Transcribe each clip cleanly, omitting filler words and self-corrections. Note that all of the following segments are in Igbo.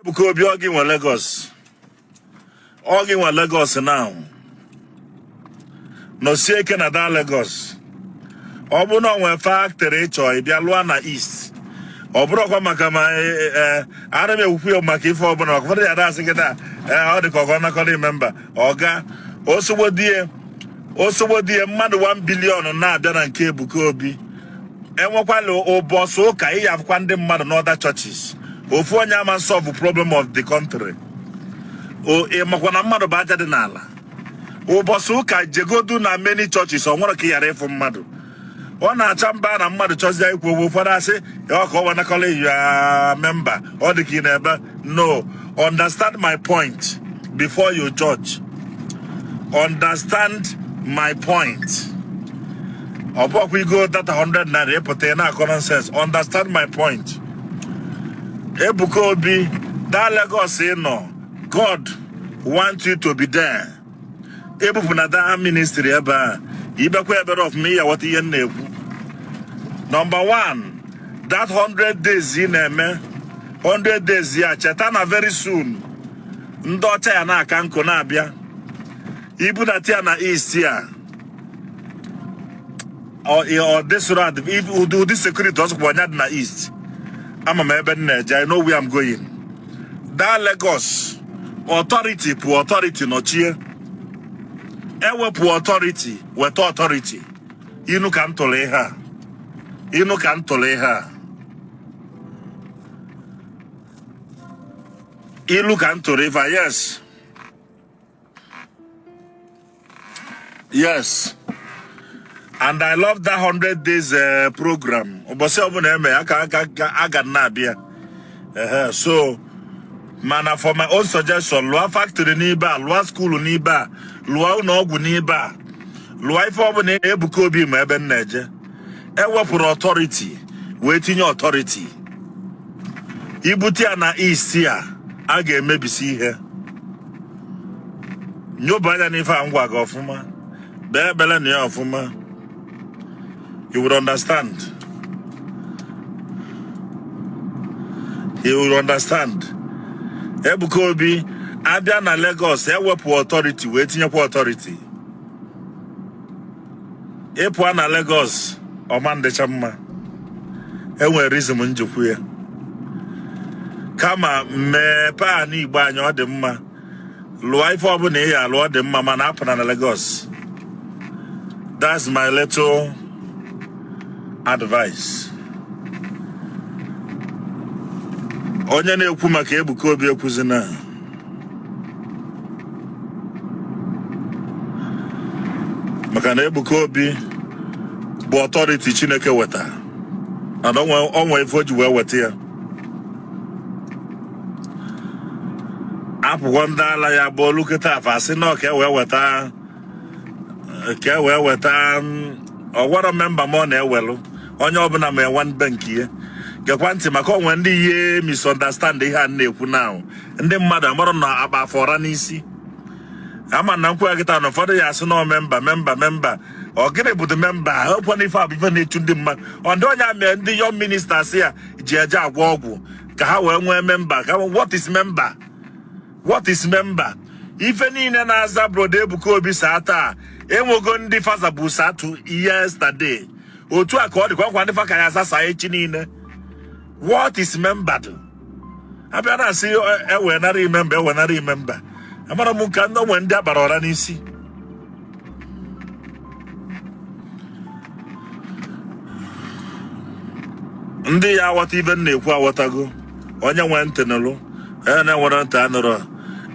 Ebuka Obi ogi nwe Lagos. Ogi nwe Lagos now. No si eke na da Lagos. Obu no nwe factory choy bia lua na East. Oburo kwa maka ma ara me wufu maka ife obu na kwa ya da sigeda o de ko na ko remember. Oga osogbo die mmadụ 1 billion na abịa na nke Ebuka Obi. Enwekwala ụbọsụ ụka iya afụkwa ndị mmadụ n'other churches. Ofu onye ama solve the problem of the country. Makwa na mmadụ bụ aja dị n'ala. Ụbọsụ ụka jegodu na many churches ọ nwere ka yara ịfụ mmadụ. Ọ na-acha mba na mmadụ chọzie ikwu okwu ụfọdụ asị ya ka ọ wanakọla ya member ọ dị ka ị na-ebe. No, understand my point before you judge. Understand my point. We go that 100 naira put na common sense. Understand my point. Ebuka Obi, that Lagos no. God wants you to be there. Ebuka na that ministry eba. Ibekwe ebe of me what you know. Number 1, that 100 days in 100 days ya chetana very soon. Ndocha ya na akanko na abia. Ibu na tia na East here. Or this road, if you do this security also na East. I'm a member, I know where I'm going. That Lagos authority no cheer. Ewe pu authority, with authority. Inu kan tole ha. Inu kan tole ha. Ilu kan tole ha, yes. Yes. And I love that 100 days program. So, man, for my own suggestion, Lua factory niba, Lua school niba, Lua unogu niba, Lua ifo ne Ebuka Obi meben neje. Ewa for authority, waiting your authority. Ibuti na East here, age maybe see here. Nobody nifa angwa gofuma. Bebele ni ofuma. You would understand. You would understand. Ebuka Obi, abia na Lagos, ewepu authority, waiting your authority. Epu na Lagos, omande chamma. Ewe reason njukwe. Kama me pa ni Igbo anyo de mma. Lua ifo obu na ya lua de mma mana apana na Lagos. That's my little advice. Onye na-ekwu maka Ebuka Obi ekwuzina. Maka na Ebuka Obi bụ authority Chineke weta. And onwe ifo ji wee weta ya. Apụkwa ndị ala ya bụ oluketa afa asị na ka wee weta or what a member more na ewelu. Onye ọbụla ma one bank ye. Gekwa ntị maka onwe ndị ihe misunderstand ihe a na-ekwu now. Ndị mmadụ amara na aba fọra n'isi. Ama na nkwu agita no ụfọdụ ya asị na member. Ọ gịnị bụ the member? Okwu na ife abụ na-echu ndị mmadụ. Ndị onye ame ndị young ministers ya ji eje agwọ ọgwụ ka ha wee nwee member. What is member? What is member? Ife niile na-aza brodo Ebuka Obi saa taa. Enwego ndị faza bụ satu yesterday. Otu a ka ọ dịkwa nkwa ndị fa ka ya asa saa echi niile. What is member do? Abịa na asị ewenarị member. Amara m ka ndị onwe ndị agbara ọra n'isi. Ndị ya aghọta ibe na-ekwu aghọtago. Onye nwe ntị nụrụ, na-enwere ntị anụrụ.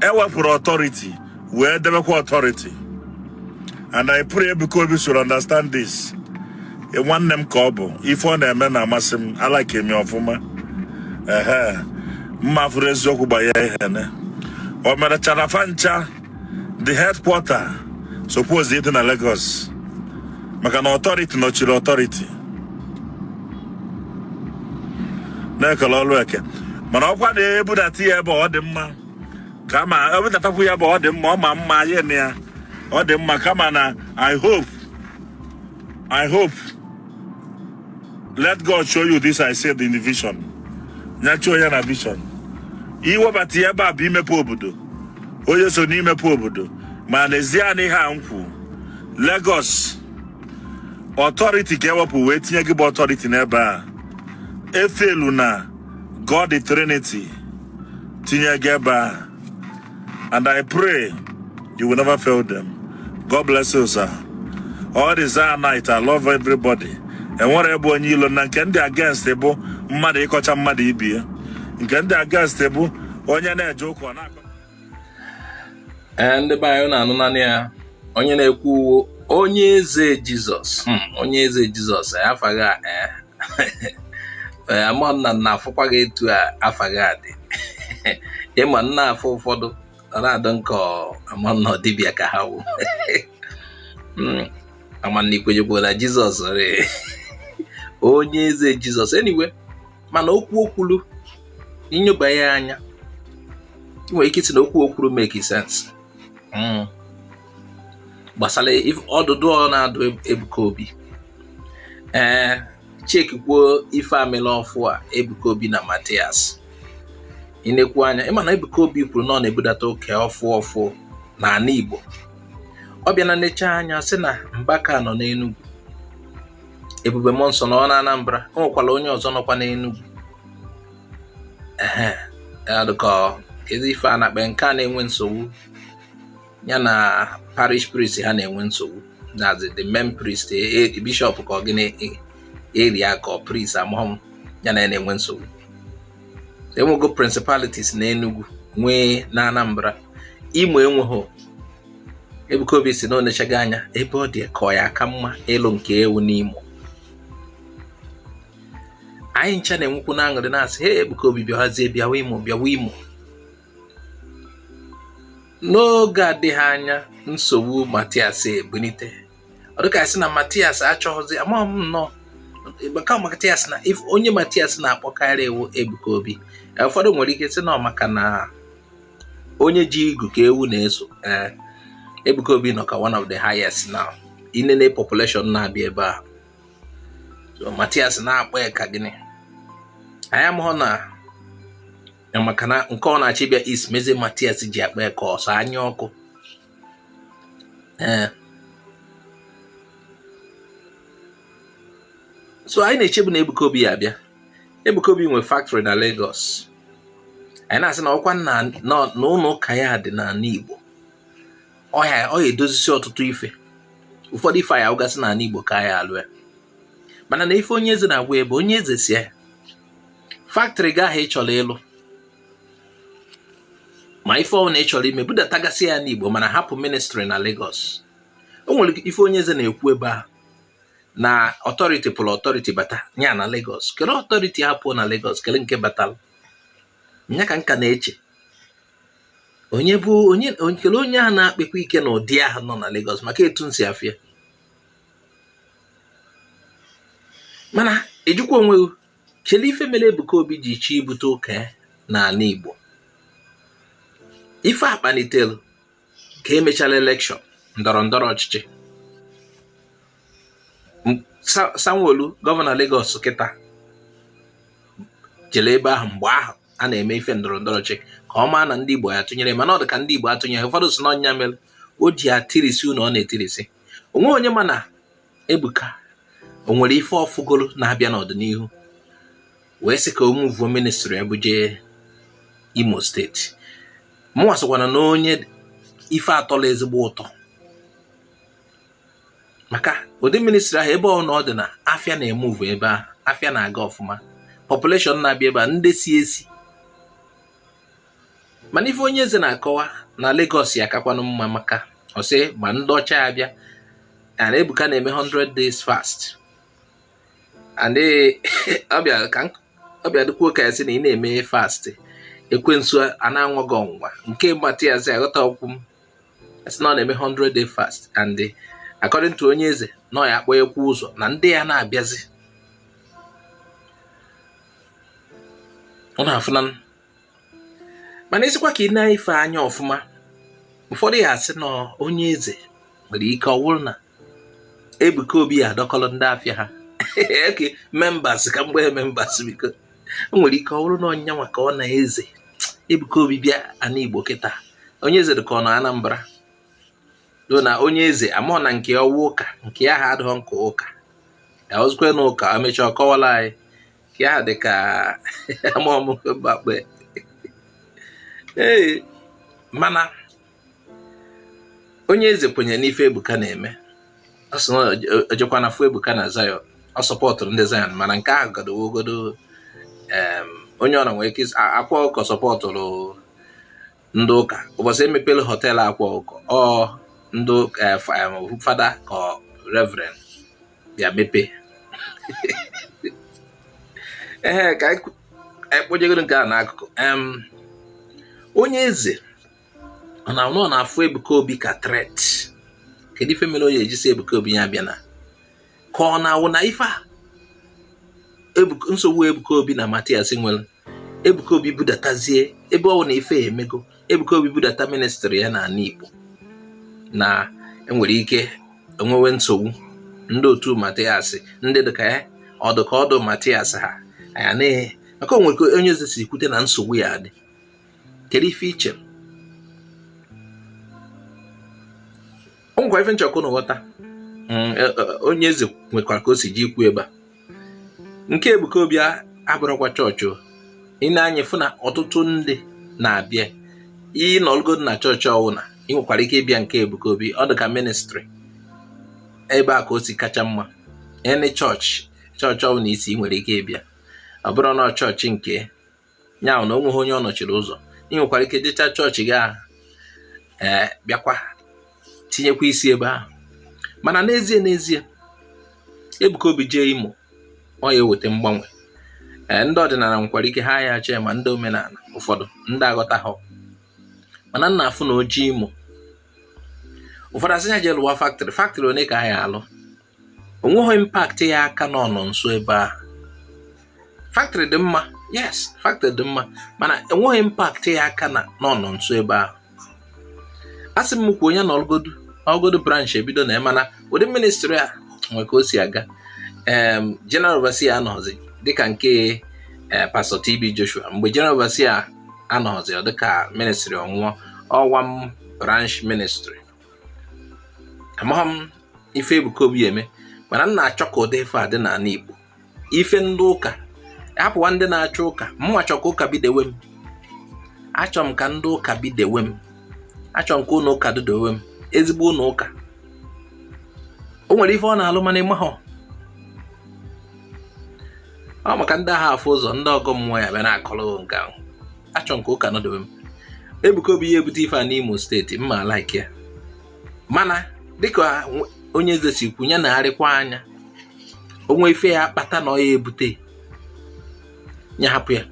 Ewepụrụ authority, wee debekwa authority. And I pray Ebuka Obi should understand this. Nwanne m ka ọ bụ ife ọ na-eme na amasị m, alike m ọfụma. Mma furu eziokwu gbanye ihe ne. O mere Charafancha, the headquarter, suppose ịdị na Lagos. Maka na authority nọchiri authority. Na-ekele ọlụ eke. Mana ọkwa na-ebudata ya ebe ọ dị mma. Kama ebudatakwu ya ebe ọ dị mma, ọ ma mma ya na ya. Ọ dị mma kama na I hope let God show you this I said in the vision. Nyacho ya na vision. iwebata ebe a bụ imepe obodo onye so n'imepe obodo ma n'ezie anyị ha nkwu Lagos authority ka ewepụ wee tinye gị bụ authority n'ebe a efelu na God the Trinity tinye gị ebe a, and I pray you will never fail them. God bless you, sir. All this night I love everybody. And what ebe onye ilo na nke ndị against bụ mmadụ ịkọcha mmadụ ibie, nke ndị against bụ onye na-eje ụkwụ na-akọ. Ndị be anyị na-anụ naanị ya onye na-ekwu onye eze Jizọs, onye eze Jizọs afaghị ama nna afụkwa gị etu afaghị adị ịma nna afọ ụfọdụ na-adọ nke ama nna dibịa ka ha wụ ama nna ikwenyekwa na Jizọs onye eze Jizọs. Anyway, mana okwu okwulu inyoba ya anya nwere ike isi na okwu okwulu make sense gbasara ọdụdụ ọ na-adụ Ebuka Obi. Chekikwuo ife amịla ọfụ a Ebuka Obi na Matias. Inekwu anya ịma na Ebuka Obi kwuru na ọ na-ebudata oke ọfụ na ana Igbo. Ọ bịa na nnecha anya sị na Mbaka nọ n'Enugu, Ebube Monsọ nọ na Anambra, o nwekwara onye ọzọ nọkwa n'Enugu. Adụkọ ezi ife a na-akpa nke a na-enwe nsogbu ya na parish priest ha na-enwe nsogbu. That's the main priest, bishop ka ọ gịnị area ka priest amụm ya na-enwe nsogbu. Enwego principalities na Enugu nwee na Anambra, Imo enweghị. Ebuka Obi si na ọ na-echaga anya ebe ọ dị ka ọ ya aka mma ịlụ nke ewu n'Imo. Anyị ncha na-enwekwu na aṅụrị na-asị he Ebuka Obi bịawazie bịawa Imo. N'oge adịghị anya nsogbu Matias ebunite. Ọ dịka sị na Matias achọghịzi ama m nọ maka Matias na if onye Matias na-akpọkarị ewu Ebuka Obi. Ụfọdụ nwere ike sị na maka na onye ji igu ka ewu na-eso. Ebuka Obi nọ ka one of the highest now. Inene population na-abịa ebe a. So Matias na-akpọ ya ka gịnị. Anyị amụghọ na maka na nke ọ na-achị bịa is meze Matias ji akpa ya ka ọsọ anya ọkụ. So anyị na-echebu na Ebuka Obi ya abịa. Ebuka Obi nwe factory na Lagos. Anyị na-asị na ọkwa na ụlọ ụka ya dị na Igbo. Ọ ya edozisi ọtụtụ ife. Ụfọdụ ife ya ụgasị na Igbo ka ya alụ ya. Mana na ife onye eze na-agwa ebe onye eze si ya factory gaghị ịchọrọ ịlụ ma ife ọ na-echọrọ ime budatagasị ya n'Igbo mana hapụ ministry na Lagos. O nwere ife onye eze na-ekwu ebe a na authority pụrụ authority bata nya na Lagos. Kele authority hapụ na Lagos kele nke batalụ nya ka nka na-eche onye bụ onye ahụ na-akpekwa ike na ụdị ahụ nọ na Lagos maka etu nsi afịa. Mana ejikwa onwe kele ife mere Ebuka Obi ji chi ibute ụka na ala Igbo. Ife akpalitelu ka emechara election ndọrọndọrọ ọchịchị. Sanwo-Olu gọvanọ Lagos kịta jele ebe ahụ mgbe ahụ a na-eme ife ndọrọndọrọ ọchịchị ka ọ maa na ndị Igbo ya tụnyere, mana ọ dị ka ndị Igbo atụnyeghị. Ụfọdụ si na ọnya mere o ji atirisi ụnụ ọ na-etirisi. Onwe onye mana Ebuka o nwere ife ọfụgolo na-abịa n'ọdịnihu wee sị ka o muvuo ministry ebuje Imo steeti. Mụnwa sịkwana na onye ife atọla ezigbo ụtọ maka ụdị ministry ahụ ebe ọ na ọ dị na afịa na-emuvu ebe ahụ, afịa na-aga ọfụma, population na-abịa ebe a ndị si esi. Mana ife onye eze na-akọwa na Lagos ya akakwanụ mma maka ọ sị ma ndị ọcha abịa and Ebuka na-eme 100 days fast and ọbịa dịkwuo ka ya sị na ị na-eme fast ekwensu a na-anwa gị ọnwụnwa. Nke Matias aghọta okwu m sị na ọ na-eme 100 day fast and according to onye eze na ya akpọ ekwu ụzọ na ndị ya na-abịazi. Ọ na-afụna mana isikwa ka ị na-ife anya ọfụma. Ụfọdụ ya asị na onye eze nwere ike ọ wụrụ na Ebuka Obi adọkọrọ ndị afịa ha members ka mgbe members biko o nwere ike ọ bụrụ na ọnya nwa ka ọ na eze Ebuka Obi bịa ana Igbo kịta onye eze dị ka ọ nọ Anambra do na onye eze amụọ na nke ọwụ ụka nke ya ha adịghị nke ụka ya ozikwe na ụka emechaa ọkọwala anyị nke ya dị ka amụọmụbakpe ee mana onye eze kwenyere n'ife Ebuka na-eme ọ sị na ojekwa na fụ Ebuka na Zion ọ sọpọtụrụ ndị Zion mana nke ahụ godowogodo onye ọ na nwere ike akwa ụkọ sọpọtụrụ ndị ụka ụbọchị emepere họteelụ akwa ụkọ ọ ndị fada ka reverend bịa mepe ehe ka anyị kpojegoro nke a n'akụkụ onye eze ọ na-afụ Ebuka Obi ka threat. Kedu ife mere onye ejisi Ebuka Obi ya bịa na ka ọ na-awụ na ife a nsogbu Ebuka Obi na Matias nwere Ebuka Obi budatazie ebe ọ na ife emego Ebuka Obi budata ministry ya na ala Igbo na enwere ike enwewe nsogbu ndị otu Matias ndị dịka ya ọdụ Matias ha anya na maka onwere onye eze si kwute na nsogbu ya dị. Kedu ife iche ngwa ife nchọkụ na nghọta onye eze nwekwara ka o si ji ikwu ebe a nke Ebuka Obi abụrụkwa chọọchị ị na-anya fụ na ọtụtụ ndị na-abịa ị nọlụgodu na chọọchị ọwụna ị nwekwara ike ịbịa nke Ebuka Obi ọ dị ka ministry ebe a ka o si kacha mma any chọọchị ọwụna isi ị nwere ike ịbịa ọ bụrụ na chọọchị nke nyaahụ na onweghị onye ọ nọchiri ụzọ ị nwekwara ike jecha chọọchị gị ahụ bịakwa tinyekwa isi ebe ahụ mana n'ezie Ebuka Obi jee Imo ọ ya eweta mgbanwe ndị ọdịnala nwekwara ike ha ya chee ma ndị omenala ụfọdụ ndị aghọtaghọ mana nna afụ na oji Imo ụfọdụ asị ya jee lụwa factory one ka ha ya alụ onweghị impact ya aka n'ọnọ nso ebe ahụ factory dị mma yes factory dị mma mana enweghị impact ya aka na n'ọnọ nso ebe ahụ asị m kwuo onye na ọgodu branch ebido na mana ụdị ministry a nwere ka o si aga general overseer anọzi dịka nke Pastor TB Joshua mgbe general overseer anọzi dịka ministry ọnwụọ ọwa branch ministry amaghị m ife Ebuka Obi eme mana m na-achọ ka ụdị ife adị n'ala Igbo ife ndị ụka hapụwa ndị na-achọ ụka mma chọ ka ụka bidewe m achọ m ka ndị ụka bidewe m achọ m ka ụlọ ụka dudowe m ezigbo ụlọ ụka o nwere ife ọ na-alụ mana ịmahọ ọ maka ndị agha afọ ụzọ ndị ọgọ mmụọ ya bịa na-akọrọ nke ahụ achọ m ka ụka nọdowe m Ebuka Obi ya ebute ife a n'Imo steeti mma like ya mana dịka onye eze si kwu ya na-arịkwa anya onwe ife ya akpata na ọ ya ebute ya hapụ ya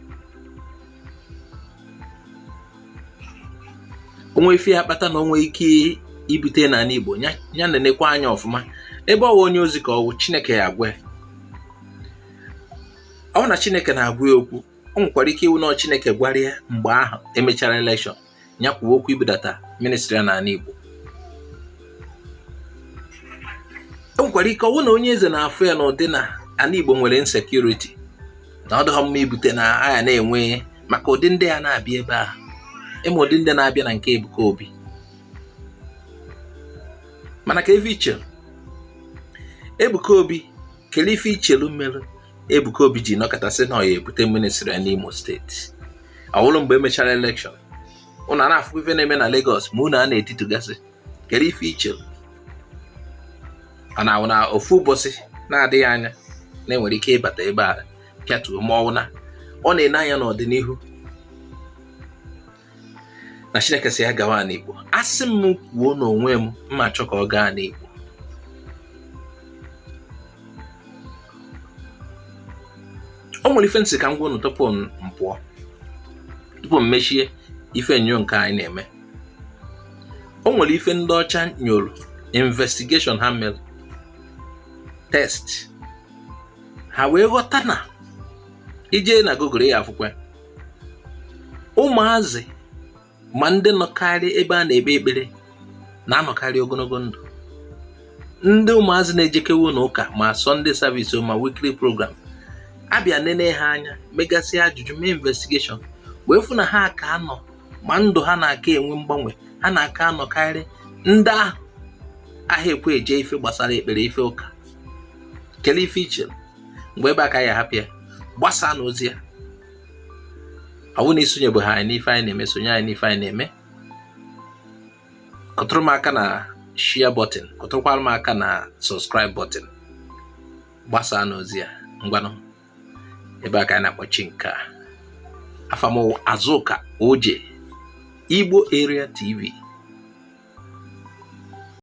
onwe ife ya akpata na onwe ike ibute n'ala Igbo ya na-enekwa anya ọfụma ebe ọwa onye ozi ka ọwụ Chineke ya agwa ọ na Chineke na-agwa ya okwu o nwekwara ike iwu na Chineke gwara ya mgbe ahụ emechara election ya kwuo okwu ibudata ministry n'ala Igbo o nwekwara ike ọwụ na onye eze na-afụ ya n'ụdị na ala Igbo nwere insecurity na ọ dịghọ mma ibute na agha na-enwe maka ụdị ndị ya na-abịa ebe ahụ ịma ụdị ndị na-abịa na nke Ebuka Obi mana ka ebe iche Ebuka Obi kele ife ichelu mmerụ Ebuka Obi ji nọkọtasị na ọ ya ebute ministry n'Imo steeti ọwụlụ mgbe emechara election ụnụ a na-afụ ife na-eme na Lagos ma ụnụ a na-etitugasị kele ife ichelu ana awụ na ofu ụbọchị na-adịghị anya na-enwere ike ịbata ebe a pịatuo ma ọwụ na ọ na-ene anya n'ọdịnihu na Chineke si ya gawa n'Igbo asị m kwuo n'onwe m mma achọ ka ọ gaa n'Igbo o nwere ife nsị ka m gwa unu tupu m pụọ tupu m mechie ife nnyo nke anyị na-eme o nwere ife ndị ọcha nyoro investigation ha mere test ha wee ghọta na ije na Google ya afụkwa ụmụazị ma ndị nọkarị ebe a na-ekpe ekpere na-anọkarị ogologo ndụ ndị ụmụazị na-ejekewu n'ụka ma Sunday service ma weekly program abịa nene ha anya megasị ajụjụ mee investigation wee fụ na ha ka anọ ma ndụ ha na-aka enwe mgbanwe, ha na-aka anọ karị ndị ahụ aha ekwe eje ife gbasara ekpere ife ụka. Kelee ife iche mgbe ebe aka ya hapụ ya gbasaa n'ozi ya. Ọ bụ na isonyebeghị anyị n'ife anyị na-eme, sonye anyị n'ife anyị na-eme. Kụtụrụ m aka na share button, kụtụrụkwara m aka na subscribe button, gbasaa n'ozi ya. Ngwanụ ebe aka anyị na-akpọchi nke a. Afa m Azuka Oje, Igbo Area TV.